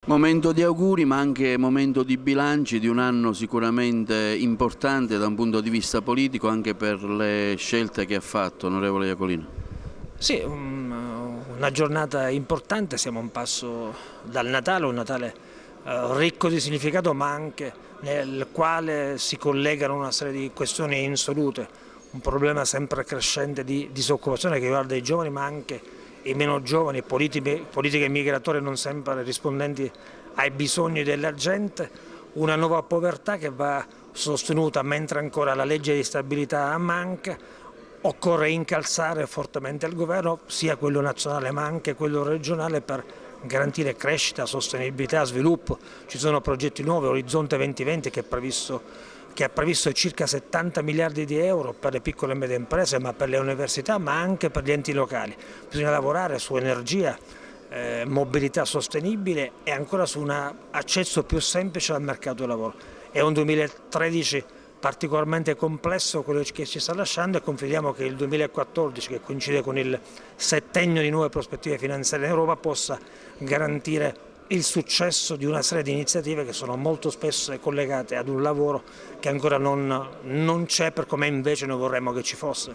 Momento di auguri, ma anche momento di bilanci di un anno sicuramente importante da un punto di vista politico, anche per le scelte che ha fatto, onorevole Iacolino. Sì, una giornata importante, siamo a un passo dal Natale, un Natale ricco di significato, ma anche nel quale si collegano una serie di questioni insolute, un problema sempre crescente di disoccupazione che riguarda i giovani, ma anche i meno giovani, politiche migratorie non sempre rispondenti ai bisogni della gente, una nuova povertà che va sostenuta mentre ancora la legge di stabilità manca. Occorre incalzare fortemente il governo, sia quello nazionale ma anche quello regionale, per garantire crescita, sostenibilità, sviluppo. Ci sono progetti nuovi, Orizzonte 2020 che ha previsto circa 70 miliardi di euro per le piccole e medie imprese, ma per le università, ma anche per gli enti locali. Bisogna lavorare su energia, mobilità sostenibile e ancora su un accesso più semplice al mercato del lavoro. È un 2013 particolarmente complesso quello che ci sta lasciando, e confidiamo che il 2014, che coincide con il settennio di nuove prospettive finanziarie in Europa, possa garantire il successo di una serie di iniziative che sono molto spesso collegate ad un lavoro che ancora non c'è per come invece noi vorremmo che ci fosse.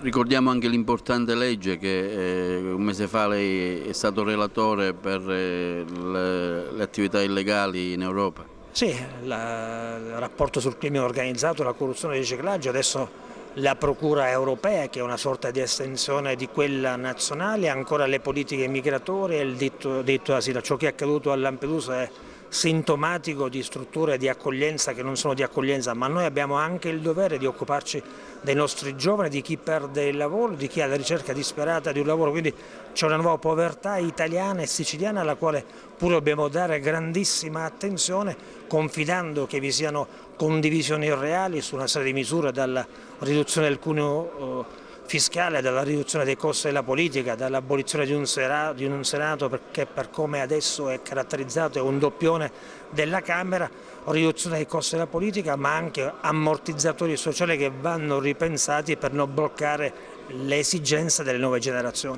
Ricordiamo anche l'importante legge che un mese fa lei è stato relatore per le attività illegali in Europa. Sì, il rapporto sul crimine organizzato, la corruzione e il riciclaggio, adesso la Procura europea, che è una sorta di estensione di quella nazionale, ancora le politiche migratorie e il diritto d'asilo. Ciò che è accaduto a Lampedusa è sintomatico di strutture di accoglienza che non sono di accoglienza, ma noi abbiamo anche il dovere di occuparci dei nostri giovani, di chi perde il lavoro, di chi ha la ricerca disperata di un lavoro. Quindi c'è una nuova povertà italiana e siciliana alla quale pure dobbiamo dare grandissima attenzione, confidando che vi siano condivisioni reali su una serie di misure, dalla riduzione del cuneo fiscale, dalla riduzione dei costi della politica, dall'abolizione di un Senato perché per come adesso è caratterizzato è un doppione della Camera, riduzione dei costi della politica, ma anche ammortizzatori sociali che vanno ripensati per non bloccare le esigenze delle nuove generazioni.